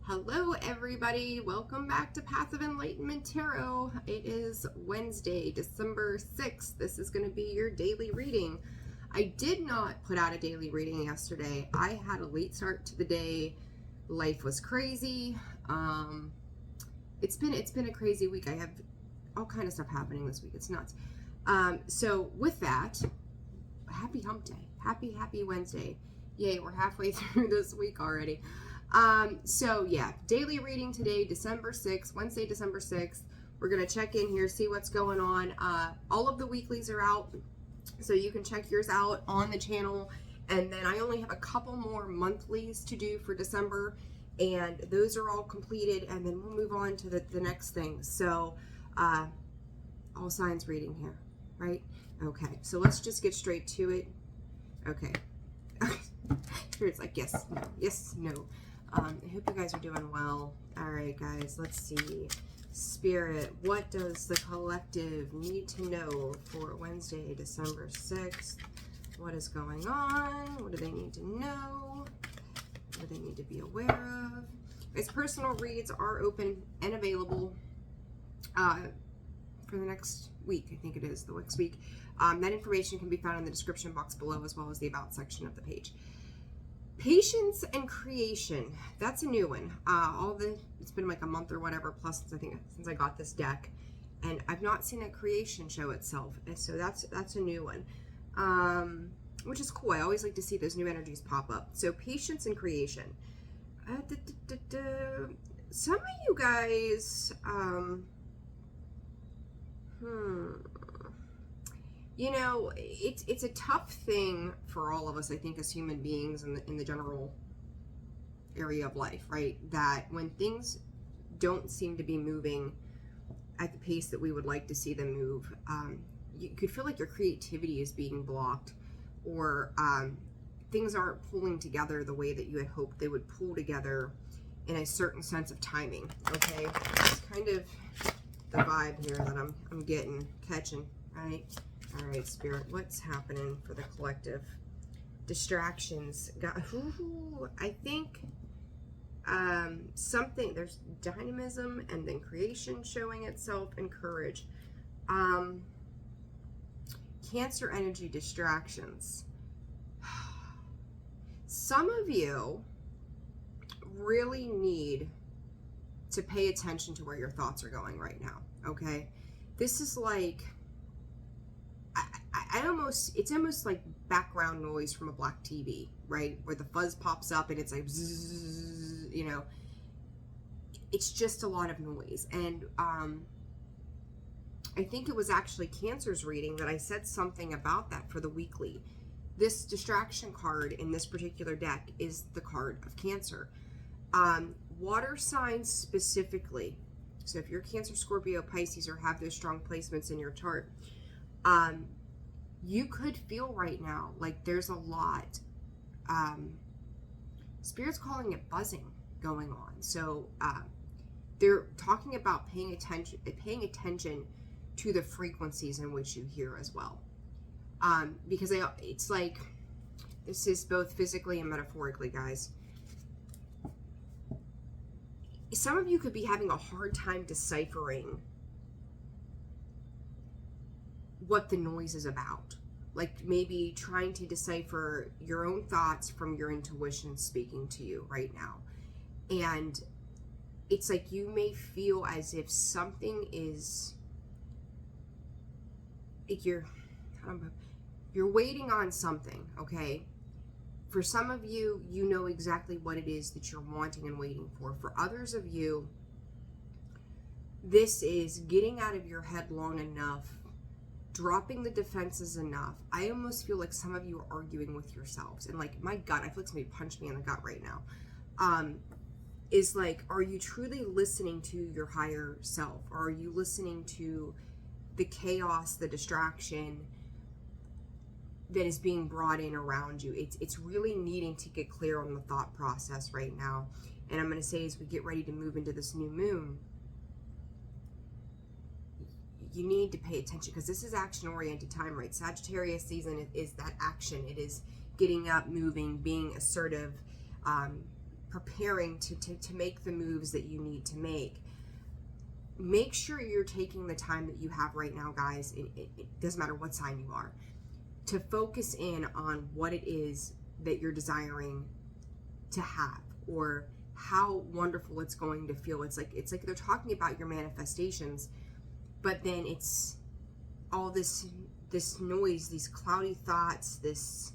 Hello everybody, welcome back to Passive Enlightenment Tarot. It is Wednesday, December 6th. This is going to be your daily reading. I did not put out a daily reading yesterday. I had a late start to the day. Life was crazy. It's been a crazy week. I have all kind of stuff happening this week. It's nuts. So with that, happy hump day. Happy Wednesday. Yay, we're halfway through this week already. So yeah, daily reading today, December 6th, Wednesday, December 6th. We're going to check in here, see what's going on. All of the weeklies are out, so you can check yours out on the channel. And then I only have a couple more monthlies to do for December, and those are all completed, and then we'll move on to the next thing. So, all signs reading here, right? Okay, so let's just get straight to it. Okay. Here it's like, yes, no, yes, no. I hope you guys are doing well. All right, guys, let's see. Spirit, what does the collective need to know for Wednesday, December 6th? What is going on? What do they need to know? What do they need to be aware of? Guys, personal reads are open and available for the next week. I think it is the next week. That information can be found in the description box below, as well as the About section of the page. Patience and creation. That's a new one. It's been like a month or whatever, plus since I got this deck, and I've not seen a creation show itself. And so that's a new one, which is cool. I always like to see those new energies pop up. So patience and creation. Some of you guys, you know, it's a tough thing for all of us, I think, as human beings in the general area of life, right? That when things don't seem to be moving at the pace that we would like to see them move, you could feel like your creativity is being blocked, or things aren't pulling together the way that you had hoped they would pull together in a certain sense of timing, okay? It's kind of the vibe here that I'm catching, right? All right, Spirit, what's happening for the collective? Distractions. I think there's dynamism and then creation showing itself, and courage. Cancer energy, distractions. Some of you really need to pay attention to where your thoughts are going right now, okay? This is like, it's almost like background noise from a black TV, right? Where the fuzz pops up and it's like, zzz, you know, it's just a lot of noise. And I think it was actually Cancer's reading that I said something about that for the weekly. This distraction card in this particular deck is the card of Cancer. Water signs specifically. So if you're Cancer, Scorpio, Pisces, or have those strong placements in your chart, you could feel right now like there's a lot, Spirit's calling it buzzing going on. So they're talking about paying attention to the frequencies in which you hear as well, because it's like, this is both physically and metaphorically, guys. Some of you could be having a hard time deciphering what the noise is about. Like maybe trying to decipher your own thoughts from your intuition speaking to you right now. And it's like you may feel as if something is, like you're waiting on something, okay? For some of you, you know exactly what it is that you're wanting and waiting for. For others of you, this is getting out of your head long enough, dropping the defenses enough. I almost feel like some of you are arguing with yourselves. And like, my gut, I feel like somebody punched me in the gut right now. Is like, are you truly listening to your higher self? Or are you listening to the chaos, the distraction that is being brought in around you? It's really needing to get clear on the thought process right now. And I'm going to say, as we get ready to move into this new moon, you need to pay attention, because this is action-oriented time, right? Sagittarius season is that action. It is getting up, moving, being assertive, preparing to make the moves that you need to make. Make sure you're taking the time that you have right now, guys. It doesn't matter what sign you are, to focus in on what it is that you're desiring to have, or how wonderful it's going to feel. It's like they're talking about your manifestations, but then it's all this noise, these cloudy thoughts, this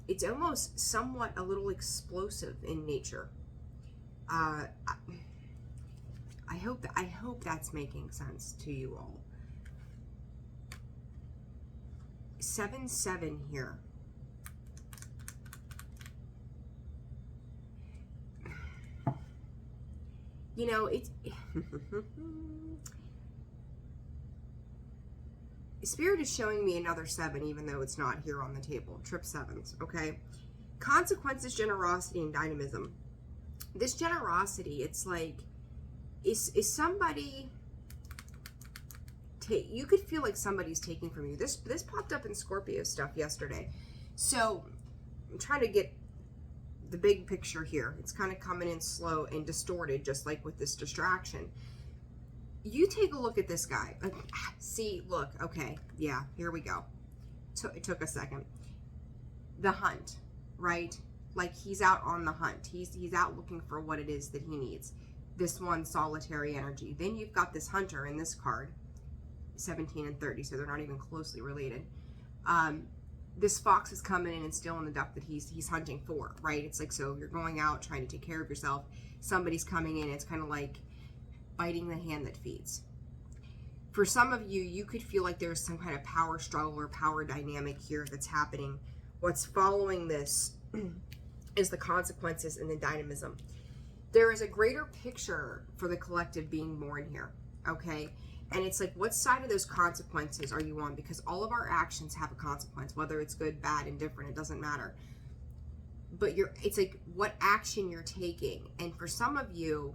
it's almost somewhat a little explosive in nature. I hope that's making sense to you all. 7-7 here. You know, it's Spirit is showing me another 7, even though it's not here on the table. Trip 7s, okay? Consequences, generosity, and dynamism. This generosity, it's like, is somebody, you could feel like somebody's taking from you. This popped up in Scorpio stuff yesterday. So I'm trying to get the big picture here. It's kind of coming in slow and distorted, just like with this distraction. You take a look at this guy. See, look, okay, yeah, here we go. It took a second. The hunt, right? Like, he's out on the hunt. He's out looking for what it is that he needs. This one, solitary energy. Then you've got this hunter in this card, 17 and 30, so they're not even closely related. This fox is coming in and stealing the duck that he's hunting for, right? It's like, so you're going out trying to take care of yourself. Somebody's coming in. It's kind of like biting the hand that feeds. For some of you, you could feel like there's some kind of power struggle or power dynamic here that's happening. What's following this is the consequences and the dynamism. There is a greater picture for the collective being born here, okay? And it's like, what side of those consequences are you on? Because all of our actions have a consequence, whether it's good, bad, indifferent, it doesn't matter. But it's like what action you're taking. And for some of you,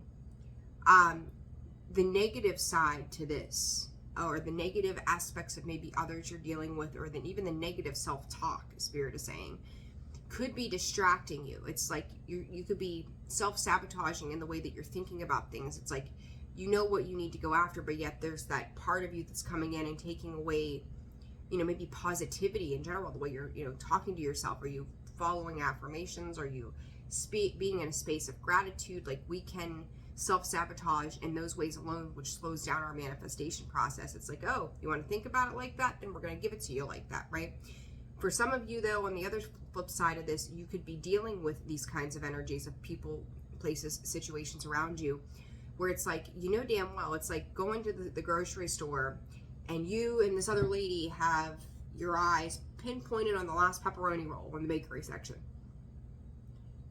the negative side to this, or the negative aspects of maybe others you're dealing with, or then even the negative self-talk, Spirit is saying, could be distracting you. It's like you could be self-sabotaging in the way that you're thinking about things. It's like, you know what you need to go after, but yet there's that part of you that's coming in and taking away, you know, maybe positivity in general, the way you're, you know, talking to yourself. Are you following affirmations? Are you being in a space of gratitude? Like, we can self-sabotage in those ways alone, which slows down our manifestation process. It's like, oh, you want to think about it like that? Then we're going to give it to you like that, right? For some of you, though, on the other flip side of this, you could be dealing with these kinds of energies of people, places, situations around you, where it's like, you know damn well, it's like going to the grocery store and you and this other lady have your eyes pinpointed on the last pepperoni roll in the bakery section.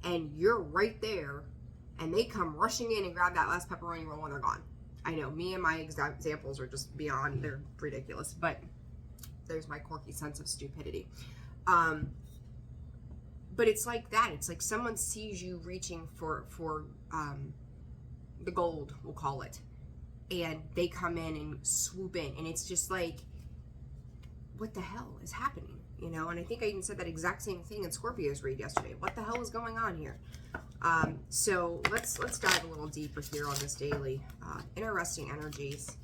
And you're right there, and they come rushing in and grab that last pepperoni roll and they're gone. I know, me and my examples are just beyond, they're ridiculous, but there's my quirky sense of stupidity. But it's like that. It's like someone sees you reaching for the gold, we'll call it, and they come in and swoop in, and it's just like, what the hell is happening? You know, and I think I even said that exact same thing in Scorpio's read yesterday. What the hell is going on here? So let's dive a little deeper here on this daily. Interesting energies.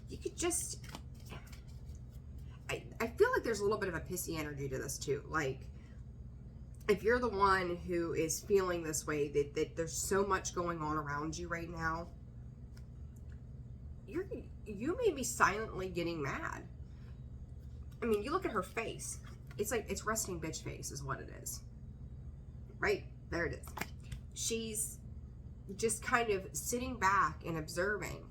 You could just, I feel like there's a little bit of a pissy energy to this too. Like, if you're the one who is feeling this way, that there's so much going on around you right now, you may be silently getting mad. I mean, you look at her face. It's like, it's resting bitch face is what it is. Right? There it is. She's just kind of sitting back and observing,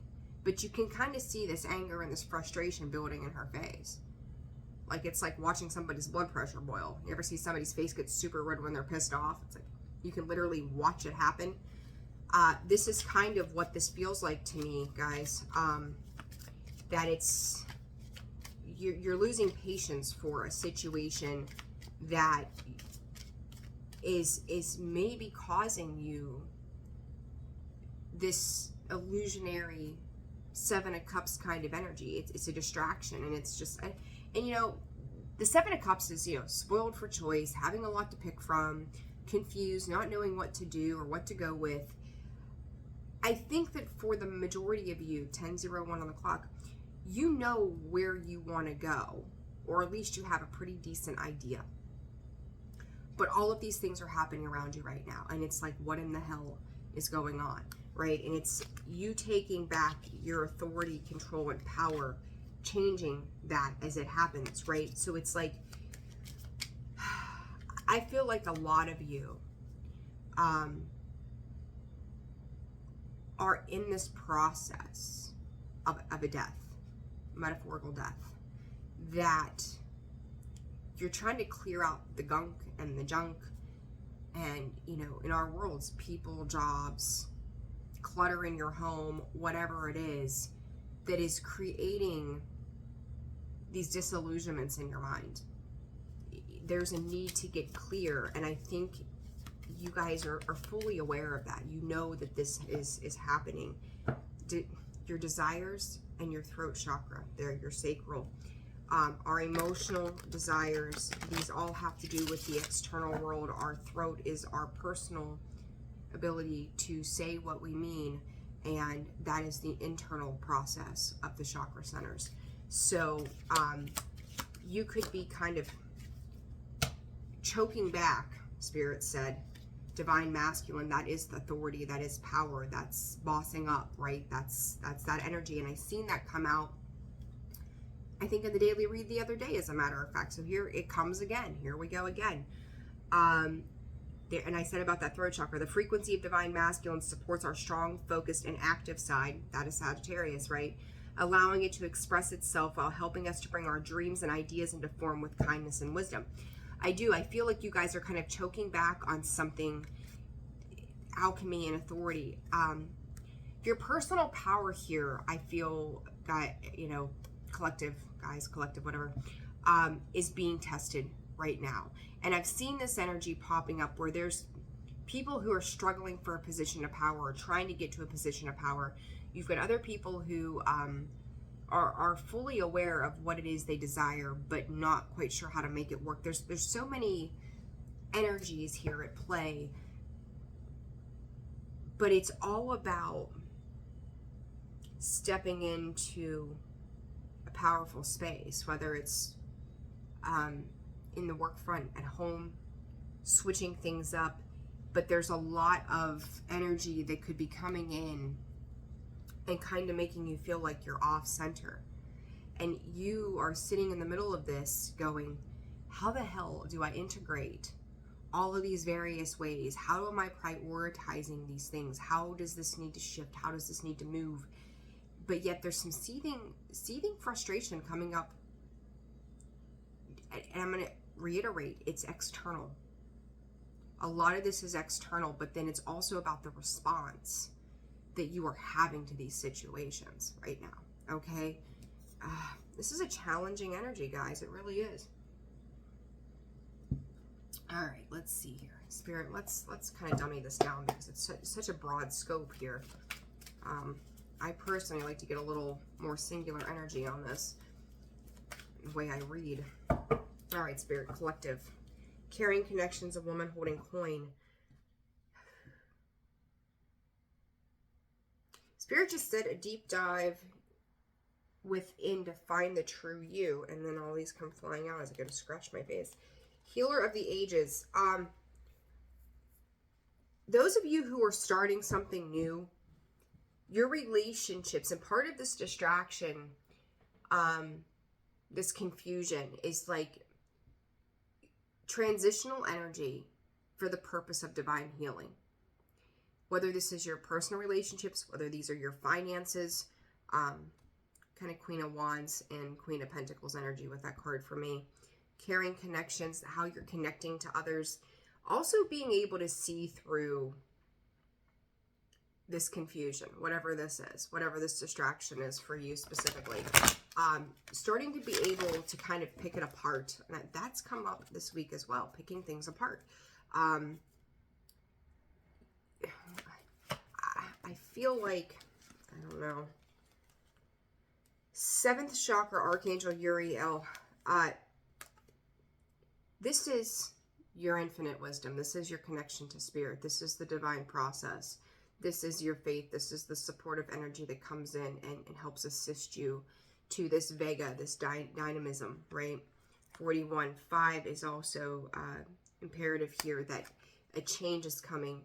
but you can kind of see this anger and this frustration building in her face. Like, it's like watching somebody's blood pressure boil. You ever see somebody's face get super red when they're pissed off? It's like, you can literally watch it happen. This is kind of what this feels like to me, guys. That it's, you're losing patience for a situation that is maybe causing you this illusionary 7 of Cups kind of energy. It's a distraction, and it's just, and you know, the 7 of Cups is, you know, spoiled for choice, having a lot to pick from, confused, not knowing what to do or what to go with. I think that for the majority of you, 10:01 on the clock, you know where you want to go, or at least you have a pretty decent idea. But all of these things are happening around you right now, and it's like, what in the hell is going on, right? And it's you taking back your authority, control, and power, changing that as it happens, right? So it's like, I feel like a lot of you are in this process of a death, metaphorical death, that you're trying to clear out the gunk and the junk, and, you know, in our worlds, people, jobs, clutter in your home, whatever it is that is creating these disillusionments in your mind. There's a need to get clear, and I think you guys are fully aware of that. You know that this is happening. Your desires and your throat chakra, they're your sacral, our emotional desires, these all have to do with the external world. Our throat is our personal ability to say what we mean, and that is the internal process of the chakra centers. So you could be kind of choking back, Spirit said, divine masculine, that is the authority, that is power, that's bossing up, right? That's that energy. And I seen that come out, I think, in the daily read the other day, as a matter of fact. So here it comes again. Here we go again. And I said about that throat chakra, the frequency of divine masculine supports our strong, focused, and active side. That is Sagittarius, right? Allowing it to express itself while helping us to bring our dreams and ideas into form with kindness and wisdom. I feel like you guys are kind of choking back on something, alchemy and authority. Your personal power here, I feel, collective, whatever, is being tested right now. And I've seen this energy popping up where there's people who are struggling for a position of power or trying to get to a position of power. You've got other people who are fully aware of what it is they desire, but not quite sure how to make it work. There's so many energies here at play, but it's all about stepping into a powerful space, whether it's in the work front, at home, switching things up. But there's a lot of energy that could be coming in and kind of making you feel like you're off center. And you are sitting in the middle of this going, how the hell do I integrate all of these various ways? How am I prioritizing these things? How does this need to shift? How does this need to move? But yet there's some seething frustration coming up. And I'm going to reiterate, it's external. A lot of this is external, but then it's also about the response that you are having to these situations right now, okay? This is a challenging energy, guys. It really is. All right, let's see here. Spirit, let's kind of dummy this down because it's such a broad scope here. I personally like to get a little more singular energy on this, the way I read. All right, Spirit, collective. Carrying connections, a woman holding coin. Spirit just said a deep dive within to find the true you, and then all these come flying out as I go to scratch my face. Healer of the ages. Those of you who are starting something new, your relationships, and part of this distraction, this confusion is like transitional energy for the purpose of divine healing. Whether this is your personal relationships, whether these are your finances, kind of Queen of Wands and Queen of Pentacles energy with that card for me. Caring connections, how you're connecting to others. Also being able to see through this confusion, whatever this is, whatever this distraction is for you specifically. Starting to be able to kind of pick it apart. And that's come up this week as well, picking things apart. I feel like, I don't know, 7th chakra, Archangel Uriel. This is your infinite wisdom. This is your connection to spirit. This is the divine process. This is your faith. This is the supportive energy that comes in and helps assist you to this Vega, this dynamism, right? 41.5 is also imperative here that a change is coming.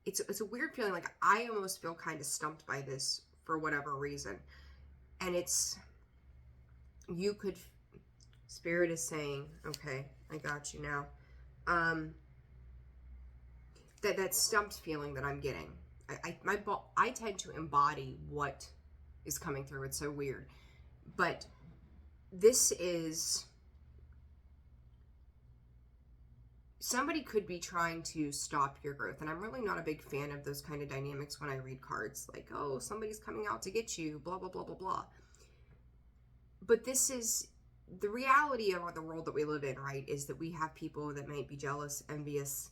It's a weird feeling. Like, I almost feel kind of stumped by this for whatever reason. And it's, you could, Spirit is saying, okay, I got you now. That stumped feeling that I'm getting. I tend to embody what is coming through. It's so weird. But this is, somebody could be trying to stop your growth. And I'm really not a big fan of those kind of dynamics when I read cards. Like, oh, somebody's coming out to get you, blah, blah, blah, blah, blah. But this is the reality of the world that we live in, right? Is that we have people that might be jealous, envious,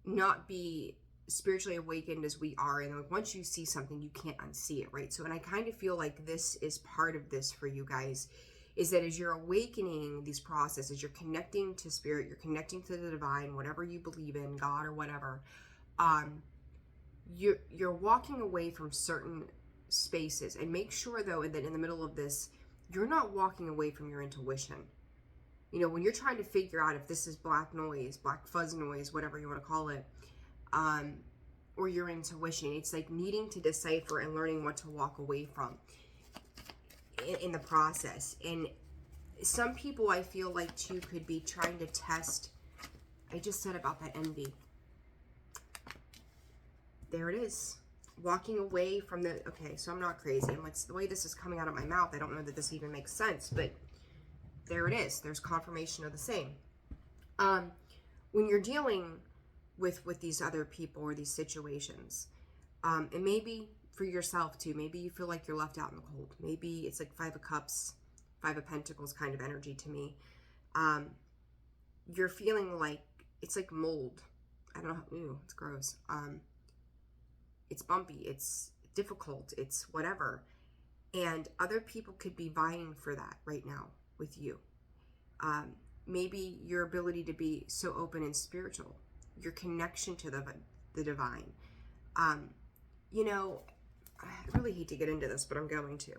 not be spiritually awakened as we are. And like, once you see something, you can't unsee it, right? So, and I kind of feel like this is part of this for you guys, is that as you're awakening these processes, you're connecting to spirit, you're connecting to the divine, whatever you believe in, God or whatever, you're walking away from certain spaces. And make sure though that in the middle of this, you're not walking away from your intuition. You know, when you're trying to figure out if this is black noise, black fuzz noise, whatever you want to call it, or your intuition, it's like needing to decipher and learning what to walk away from in the process. And some people, I feel like too, could be trying to test. I just said about that envy. There it is. Walking away from the, okay, so I'm not crazy. And like the way this is coming out of my mouth, I don't know that this even makes sense, but there it is. There's confirmation of the same. When you're dealing with these other people or these situations, and maybe for yourself too, maybe you feel like you're left out in the cold. Maybe it's like 5 of Cups, 5 of Pentacles kind of energy to me. You're feeling like it's like mold. I don't know. Ew, it's gross. It's bumpy. It's difficult. It's whatever. And other people could be vying for that right now with you. Maybe your ability to be so open and spiritual, your connection to the divine. You know, I really hate to get into this, but I'm going to.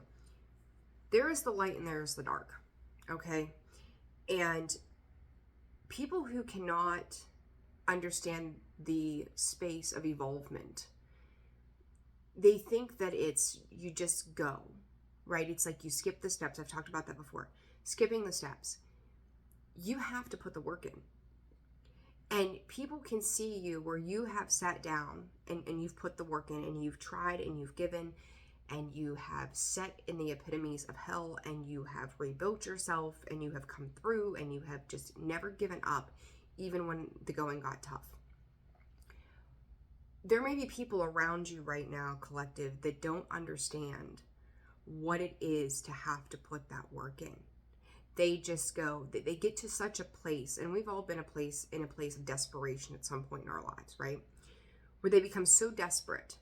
There is the light and there is the dark, okay? And people who cannot understand the space of evolvement, they think that it's, you just go, right? It's like you skip the steps. I've talked about that before. Skipping the steps. You have to put the work in. And people can see you where you have sat down and you've put the work in and you've tried and you've given and you have sat in the epitomes of hell and you have rebuilt yourself and you have come through and you have just never given up, even when the going got tough. There may be people around you right now, collective, that don't understand what it is to have to put that work in. They just go, they get to such a place, and we've all been in a place of desperation at some point in our lives, right? Where they become so desperate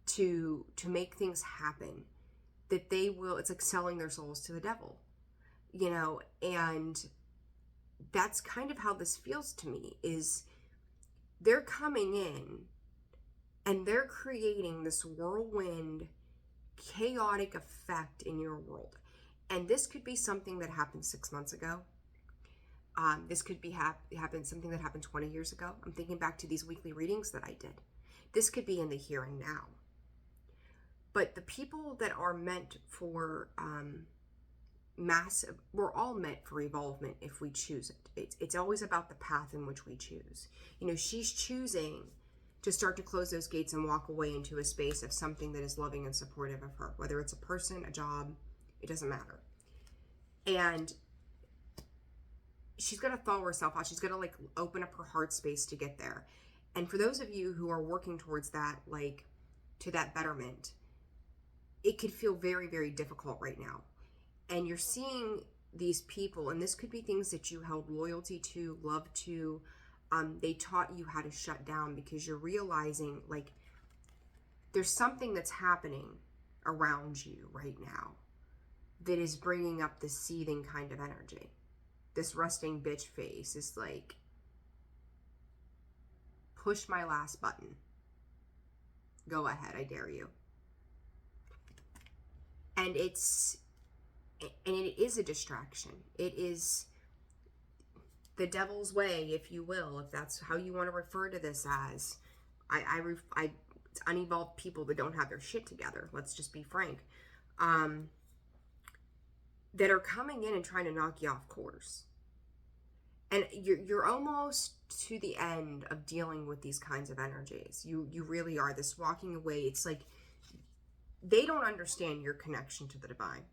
to make things happen that they will, it's like selling their souls to the devil, you know? And that's kind of how this feels to me, is they're coming in and they're creating this whirlwind, chaotic effect in your world. And this could be something that happened 6 months ago. This could be something that happened 20 years ago. I'm thinking back to these weekly readings that I did. This could be in the here and now. But the people that are meant for massive, we're all meant for evolvement if we choose it. It's always about the path in which we choose. You know, she's choosing to start to close those gates and walk away into a space of something that is loving and supportive of her, whether it's a person, a job, it doesn't matter. And she's got to thaw herself out. She's got to like open up her heart space to get there. And for those of you who are working towards that, like to that betterment, it could feel very, very difficult right now. And you're seeing these people, and this could be things that you held loyalty to, love to. They taught you how to shut down, because you're realizing like there's something that's happening around you right now that is bringing up this seething kind of energy. This resting bitch face is like, push my last button. Go ahead, I dare you. And it is a distraction. It is the devil's way, if you will, if that's how you want to refer to this as. It's unevolved people that don't have their shit together. Let's just be frank. That are coming in and trying to knock you off course. And you're almost to the end of dealing with these kinds of energies. You really are. This walking away, it's like they don't understand your connection to the divine.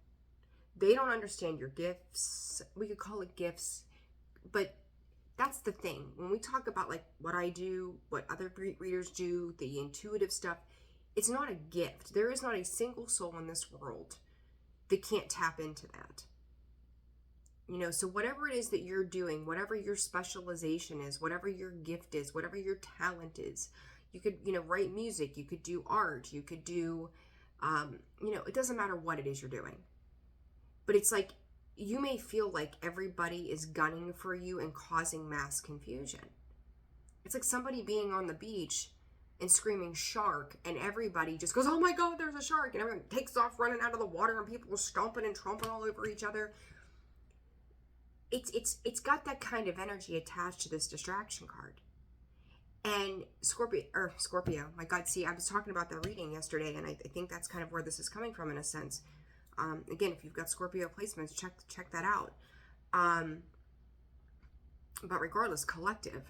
They don't understand your gifts. We could call it gifts, but that's the thing. When we talk about like what I do, what other readers do, the intuitive stuff, it's not a gift. There is not a single soul in this world that can't tap into that. You know, so whatever it is that you're doing, whatever your specialization is, whatever your gift is, whatever your talent is, you could, write music, you could do art, you could do, it doesn't matter what it is you're doing. But it's like, you may feel like everybody is gunning for you and causing mass confusion. It's like somebody being on the beach and screaming shark, and everybody just goes, oh my God, there's a shark, and everyone takes off running out of the water, and people are stomping and tromping all over each other. It's got that kind of energy attached to this distraction card. And Scorpio, my God, see, I was talking about that reading yesterday, and I think that's kind of where this is coming from in a sense. Again, if you've got Scorpio placements, check that out. But regardless, collective,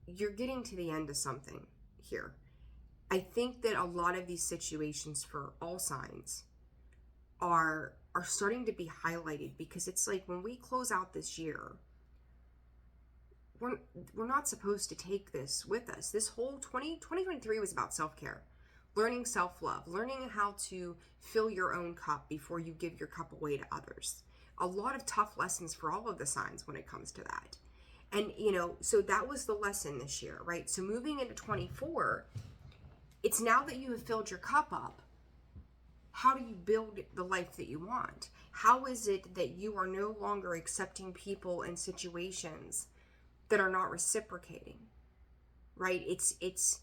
you're getting to the end of something here. I think that a lot of these situations for all signs are starting to be highlighted, because it's like when we close out this year, we're not supposed to take this with us. This whole 2023 was about self-care, learning self-love, learning how to fill your own cup before you give your cup away to others. A lot of tough lessons for all of the signs when it comes to that. And, so that was the lesson this year, right? So moving into 24, it's now that you have filled your cup up, how do you build the life that you want? How is it that you are no longer accepting people and situations that are not reciprocating, right? It's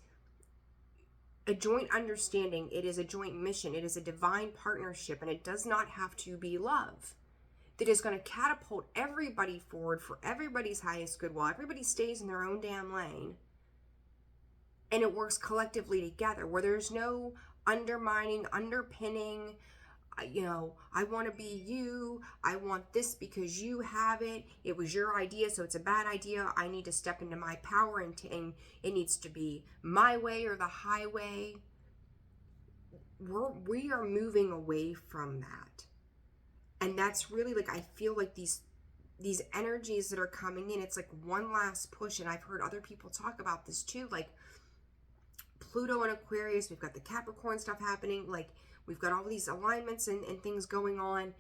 a joint understanding. It is a joint mission. It is a divine partnership, and it does not have to be love that is going to catapult everybody forward for everybody's highest good while everybody stays in their own damn lane, and it works collectively together, where there's no undermining, underpinning, I want to be you, I want this because you have it, it was your idea, so it's a bad idea, I need to step into my power, and it needs to be my way or the highway. We are moving away from that. And that's really, like, I feel like these energies that are coming in, it's like one last push. And I've heard other people talk about this too, like Pluto and Aquarius, we've got the Capricorn stuff happening, like we've got all these alignments and things going on.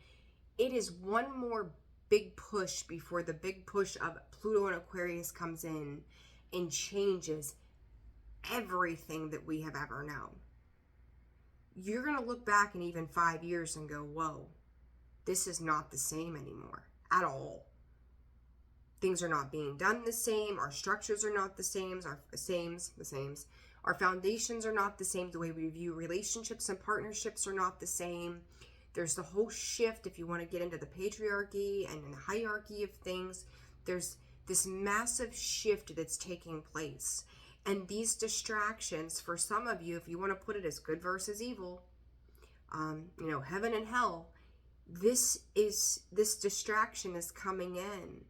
It is one more big push before the big push of Pluto and Aquarius comes in and changes everything that we have ever known. You're going to look back in even 5 years and go, whoa, this is not the same anymore at all. Things are not being done the same. Our structures are not the same. Our foundations are not the same. The way we view relationships and partnerships are not the same. There's the whole shift, if you want to get into the patriarchy and the hierarchy of things. There's this massive shift that's taking place. And these distractions, for some of you, if you want to put it as good versus evil, heaven and hell, this distraction is coming in.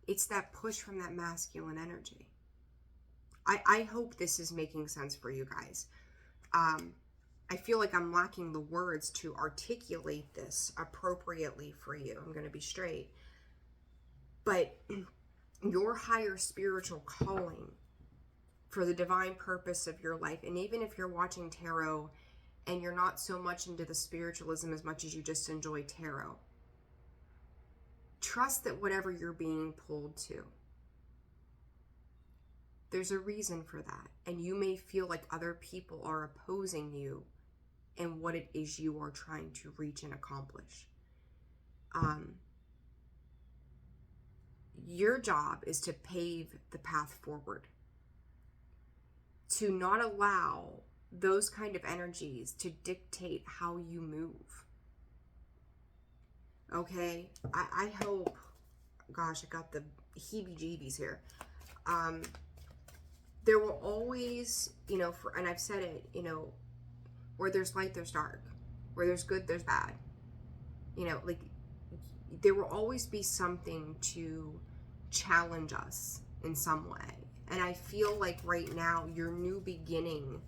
It's that push from that masculine energy. I hope this is making sense for you guys. I feel like I'm lacking the words to articulate this appropriately for you. I'm going to be straight. But your higher spiritual calling for the divine purpose of your life, and even if you're watching tarot and you're not so much into the spiritualism as much as you just enjoy tarot, trust that whatever you're being pulled to, There's a reason for that. And you may feel like other people are opposing you in what it is you are trying to reach and accomplish. Your job is to pave the path forward, to not allow those kind of energies to dictate how you move. Okay? I hope, gosh, I got the heebie-jeebies here. There will always, and I've said it, where there's light, there's dark. Where there's good, there's bad. There will always be something to challenge us in some way. And I feel like right now, your new beginning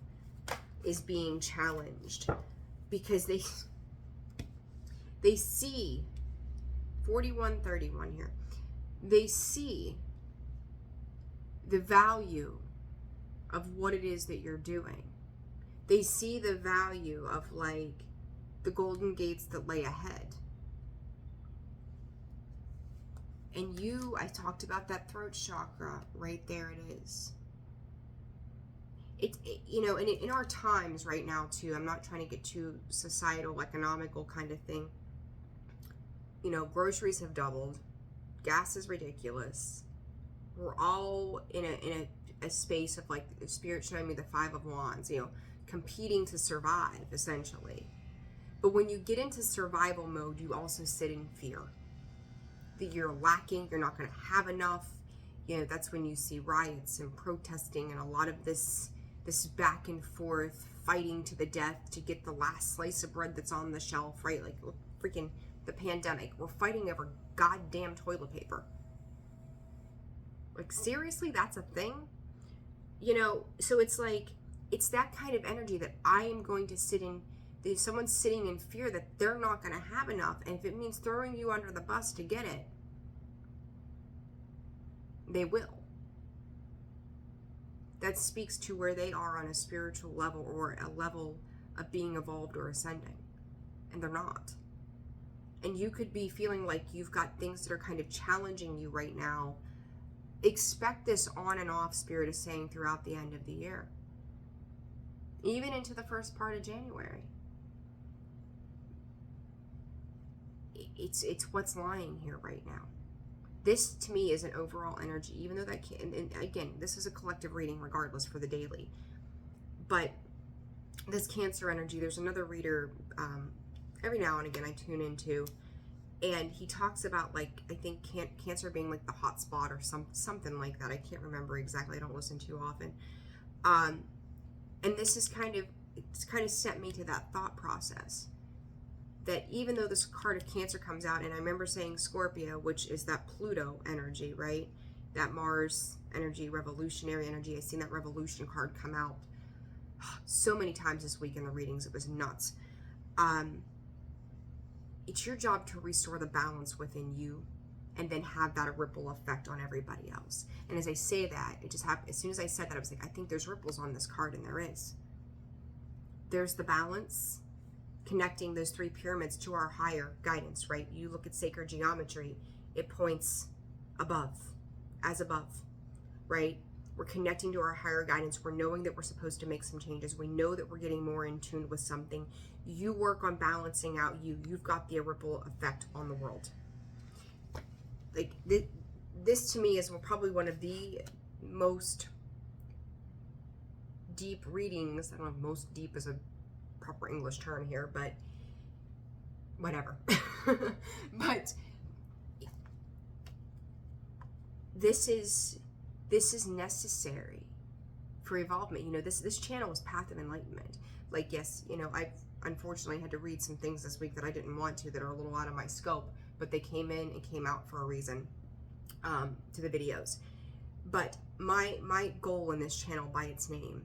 is being challenged because they see 4131 here. They see the value of what it is that you're doing. They see the value of the golden gates that lay ahead. And I talked about that throat chakra, right there it is. In our times right now too, I'm not trying to get too societal, economical kind of thing. Groceries have doubled. Gas is ridiculous. We're all in a space of the Spirit showing me the Five of Wands, competing to survive, essentially. But when you get into survival mode, you also sit in fear. That you're lacking, you're not going to have enough. That's when you see riots and protesting and a lot of this back and forth, fighting to the death to get the last slice of bread that's on the shelf, right? Freaking the pandemic. We're fighting over goddamn toilet paper. Seriously, that's a thing? So it's that kind of energy that I am going to sit in. If someone's sitting in fear that they're not going to have enough, and if it means throwing you under the bus to get it, they will. That speaks to where they are on a spiritual level or a level of being evolved or ascending. And they're not. And you could be feeling like you've got things that are kind of challenging you right now. Expect this on and off, Spirit is saying, throughout the end of the year. Even into the first part of January. It's what's lying here right now. This to me is an overall energy, even though that can, and again, this is a collective reading regardless for the daily. But this Cancer energy, there's another reader every now and again I tune into, and he talks about I think Cancer being the hot spot or something like that. I can't remember exactly. I don't listen too often. And this is it's kind of sent me to that thought process. That even though this card of Cancer comes out, and I remember saying Scorpio, which is that Pluto energy, right? That Mars energy, revolutionary energy. I've seen that revolution card come out so many times this week in the readings. It was nuts. It's your job to restore the balance within you and then have that a ripple effect on everybody else. And as I say that, it just happened. As soon as I said that, I was I think there's ripples on this card, and there is. There's the balance, connecting those three pyramids to our higher guidance, right? You look at sacred geometry, it points above, as above, right? We're connecting to our higher guidance. We're knowing that we're supposed to make some changes. We know that we're getting more in tune with something. You work on balancing out you. You've got the ripple effect on the world. This to me is probably one of the most deep readings. I don't know if most deep is a proper English term here, but whatever. But this is necessary for evolvement. This channel is Path of Enlightenment. Yes, I've unfortunately had to read some things this week that I didn't want to, that are a little out of my scope, but they came in and came out for a reason, to the videos. But my goal in this channel, by its name,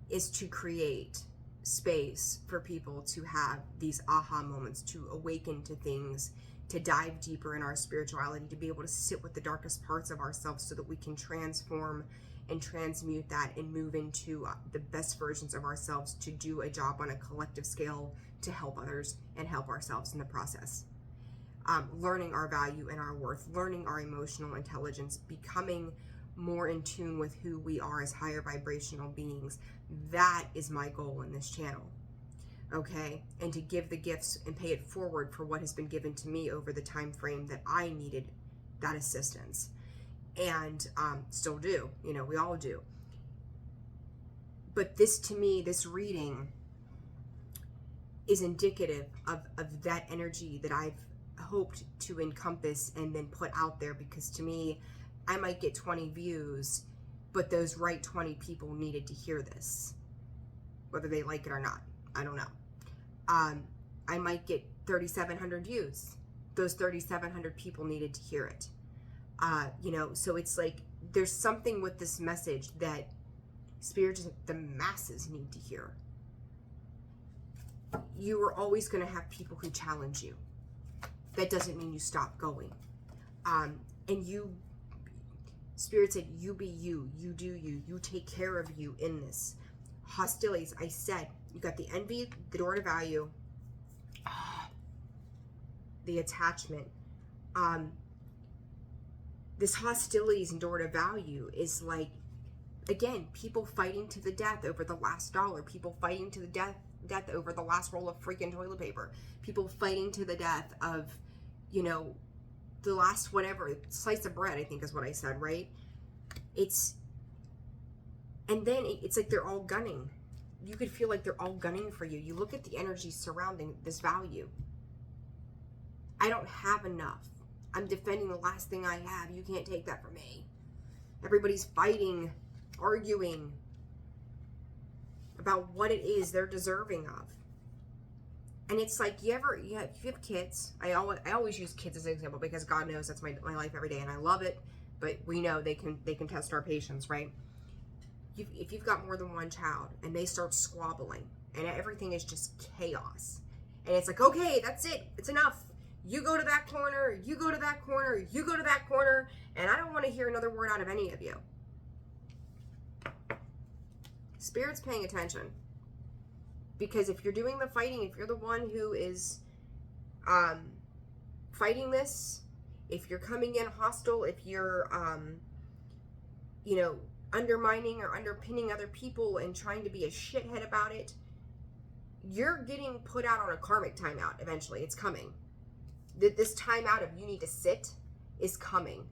is to create space for people to have these aha moments, to awaken to things, to dive deeper in our spirituality, to be able to sit with the darkest parts of ourselves so that we can transform and transmute that and move into the best versions of ourselves, to do a job on a collective scale to help others and help ourselves in the process. Learning our value and our worth, learning our emotional intelligence, becoming more in tune with who we are as higher vibrational beings. That is my goal in this channel. Okay, and to give the gifts and pay it forward for what has been given to me over the time frame that I needed that assistance, and still do, you know, we all do. But this, to me, this reading is indicative of that energy that I've hoped to encompass and then put out there, because to me, I might get 20 views, but those right 20 people needed to hear this, whether they like it or not. I don't know. I might get 3,700 views. Those 3,700 people needed to hear it. You know, so it's like there's something with this message that spirits, the masses need to hear. You are always going to have people who challenge you. That doesn't mean you stop going. And you, Spirit said, you be you, you do you, you take care of you in this. Hostilities, I said, you got the envy, the door to value, the attachment. This hostilities and door to value is like, again, people fighting to the death over the last dollar, people fighting to the death over the last roll of freaking toilet paper, people fighting to the death of, you know, the last whatever slice of bread, I think is what I said, right? And then it's like they're all gunning. You could feel like they're all gunning for you. You look at the energy surrounding this value. I don't have enough. I'm defending the last thing I have. You can't take that from me. Everybody's fighting, arguing about what it is they're deserving of. And it's like, if you have kids, I always use kids as an example, because God knows that's my life every day, and I love it, but we know they can test our patience, right? If you've got more than one child and they start squabbling and everything is just chaos, and it's like, okay, that's it, it's enough. You go to that corner, you go to that corner, you go to that corner, and I don't want to hear another word out of any of you. Spirit's paying attention. Because if you're doing the fighting, if you're the one who is fighting this, if you're coming in hostile, if you're, you know, undermining or underpinning other people and trying to be a shithead about it, you're getting put out on a karmic timeout eventually. It's coming. This timeout of you need to sit is coming.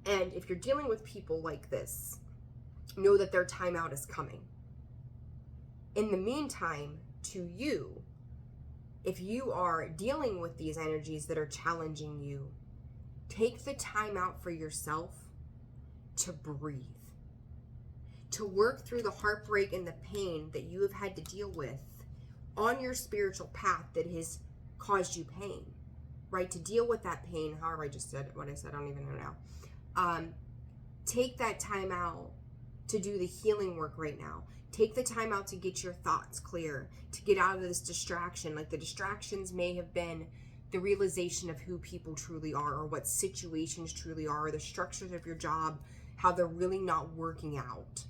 And if you're dealing with people like this, know that their timeout is coming. In the meantime, to you, if you are dealing with these energies that are challenging you, take the time out for yourself to breathe, to work through the heartbreak and the pain that you have had to deal with on your spiritual path that has caused you pain, right? To deal with that pain, however I just said what I said, I don't even know now. Take that time out to do the healing work right now. Take the time out to get your thoughts clear, to get out of this distraction. Like, the distractions may have been the realization of who people truly are, or what situations truly are, or the structures of your job, how they're really not working out.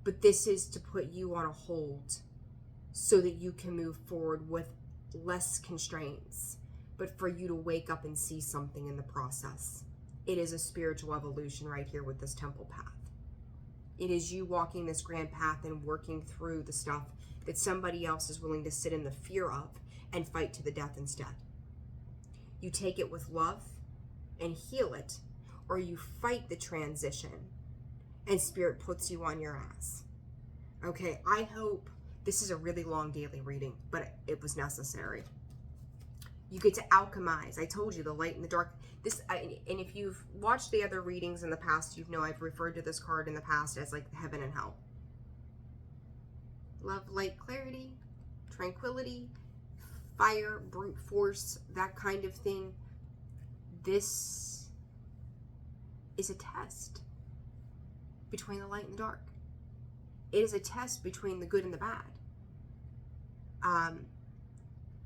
But this is to put you on a hold so that you can move forward with less constraints, but for you to wake up and see something in the process. It is a spiritual evolution right here with this temple path. It is you walking this grand path and working through the stuff that somebody else is willing to sit in the fear of and fight to the death instead. You take it with love and heal it, or you fight the transition and Spirit puts you on your ass. Okay, I hope this is a really long daily reading, but it was necessary. You get to alchemize. I told you, the light and the dark. And if you've watched the other readings in the past, you know I've referred to this card in the past as like heaven and hell. Love, light, clarity, tranquility, fire, brute force, that kind of thing. This is a test between the light and the dark. It is a test between the good and the bad.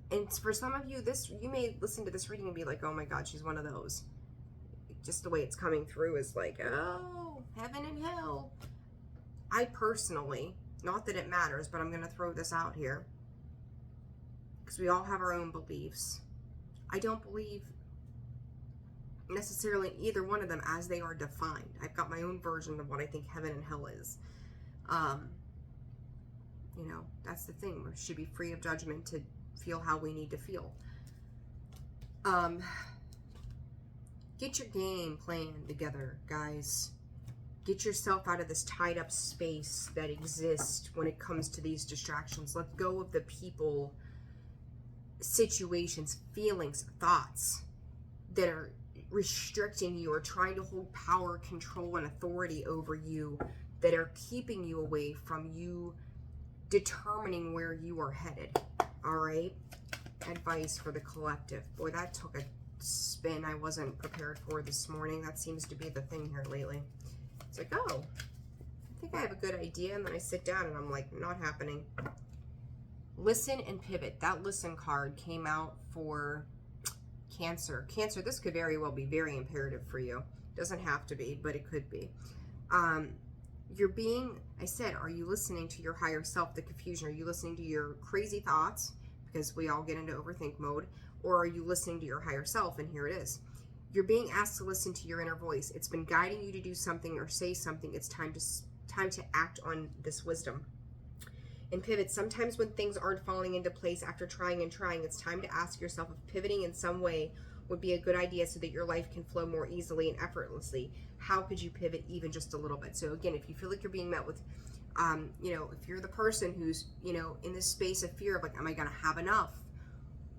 And for some of you, you may listen to this reading and be like, oh my God, she's one of those. Just the way it's coming through is like, oh, heaven and hell. I personally, not that it matters, but I'm going to throw this out here, because we all have our own beliefs. I don't believe necessarily either one of them as they are defined. I've got my own version of what I think heaven and hell is. You know, that's the thing. We should be free of judgment to feel how we need to feel. Get your game plan together, guys. Get yourself out of this tied up space that exists when it comes to these distractions. Let go of the people, situations, feelings, thoughts that are restricting you or trying to hold power, control, and authority over you, that are keeping you away from you determining where you are headed. All right? Advice for the collective. Boy, that took a spin I wasn't prepared for this morning. That seems to be the thing here lately. It's like, oh, I think I have a good idea, and then I sit down and I'm like, not happening. Listen and pivot. That listen card came out for Cancer. Cancer, this could very well be very imperative for you. Doesn't have to be, but it could be. You're being, I said, are you listening to your higher self, the confusion? Are you listening to your crazy thoughts? Because we all get into overthink mode. Or are you listening to your higher self? And here it is. You're being asked to listen to your inner voice. It's been guiding you to do something or say something. It's time to act on this wisdom. And pivot. Sometimes when things aren't falling into place after trying and trying, it's time to ask yourself if pivoting in some way would be a good idea so that your life can flow more easily and effortlessly. How could you pivot even just a little bit? So again, if you feel like you're being met with, you know, if you're the person who's, you know, in this space of fear of like, am I going to have enough?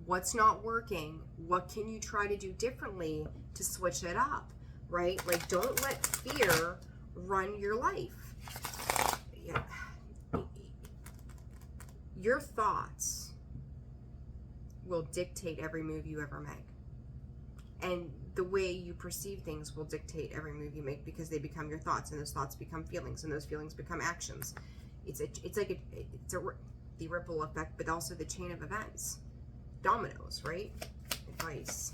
What's not working? What can you try to do differently to switch it up, right? Like, don't let fear run your life. Yeah. Your thoughts will dictate every move you ever make. And the way you perceive things will dictate every move you make, because they become your thoughts, and those thoughts become feelings, and those feelings become actions. It's like the ripple effect, but also the chain of events. Dominoes, right? Advice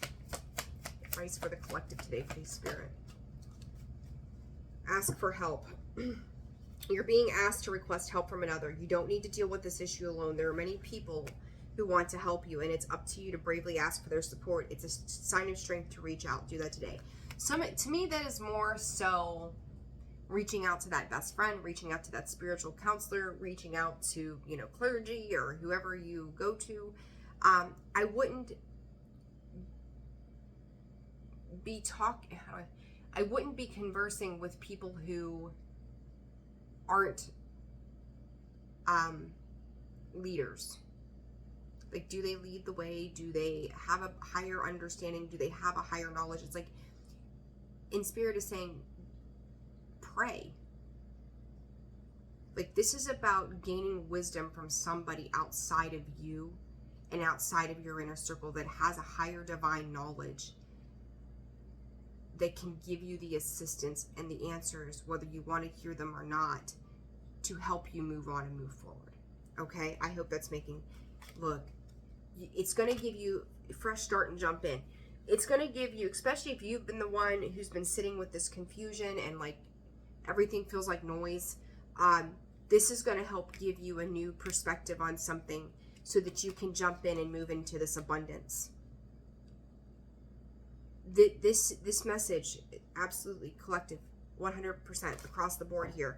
for the collective today, please, Spirit. Ask for help. You're being asked to request help from another. You don't need to deal with this issue alone. There are many people who want to help you, and it's up to you to bravely ask for their support. It's a sign of strength to reach out. Do that today. To me, that is more so reaching out to that best friend, reaching out to that spiritual counselor, reaching out to, you know, clergy or whoever you go to. I wouldn't be conversing with people who aren't leaders. Like, do they lead the way? Do they have a higher understanding? Do they have a higher knowledge? It's like, in Spirit is saying, pray. Like, this is about gaining wisdom from somebody outside of you and outside of your inner circle that has a higher divine knowledge that can give you the assistance and the answers, whether you want to hear them or not, to help you move on and move forward. Okay? I hope that's making... Look, it's going to give you a fresh start and jump in. It's going to give you, especially if you've been the one who's been sitting with this confusion and like everything feels like noise, this is going to help give you a new perspective on something so that you can jump in and move into this abundance. This message, absolutely collective, 100% across the board here.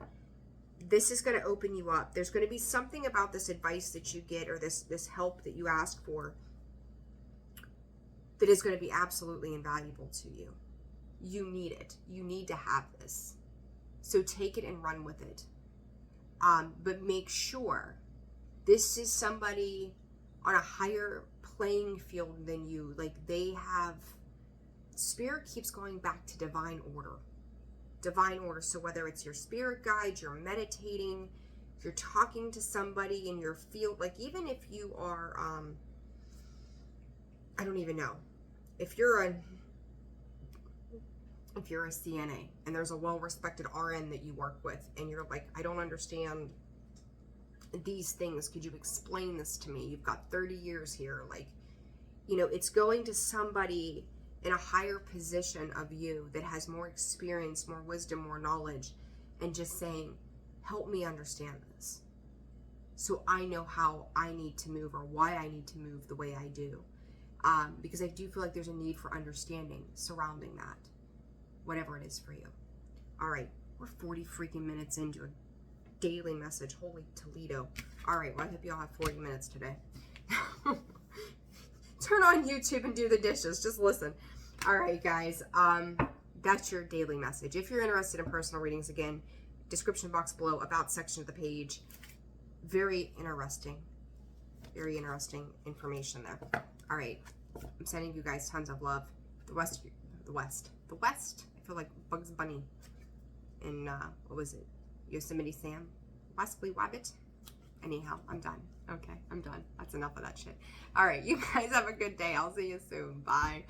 This is going to open you up. There's going to be something about this advice that you get, or this help that you ask for, that is going to be absolutely invaluable to you. You need it. You need to have this. So take it and run with it. But make sure this is somebody on a higher playing field than you. Like, they have... Spirit keeps going back to divine order. Divine order. So whether it's your spirit guide, you're meditating, you're talking to somebody in your field, like even if you are, I don't even know, if you're a CNA and there's a well-respected RN that you work with and you're like, I don't understand these things. Could you explain this to me? You've got 30 years here. Like, you know, it's going to somebody in a higher position of you that has more experience, more wisdom, more knowledge, and just saying, help me understand this so I know how I need to move or why I need to move the way I do. because I do feel like there's a need for understanding surrounding that, whatever it is for you. All right, we're 40 freaking minutes into a daily message. Holy Toledo. All right, well, I hope you all have 40 minutes today. Turn on YouTube and do the dishes. Just listen. All right, guys. That's your daily message. If you're interested in personal readings, again, description box below, about section of the page. Very interesting information there. All right, I'm sending you guys tons of love. The West. I feel like Bugs Bunny in what was it? Yosemite Sam, Wesley Wabbit. Anyhow, I'm done. Okay, I'm done. That's enough of that shit. All right, you guys have a good day. I'll see you soon. Bye.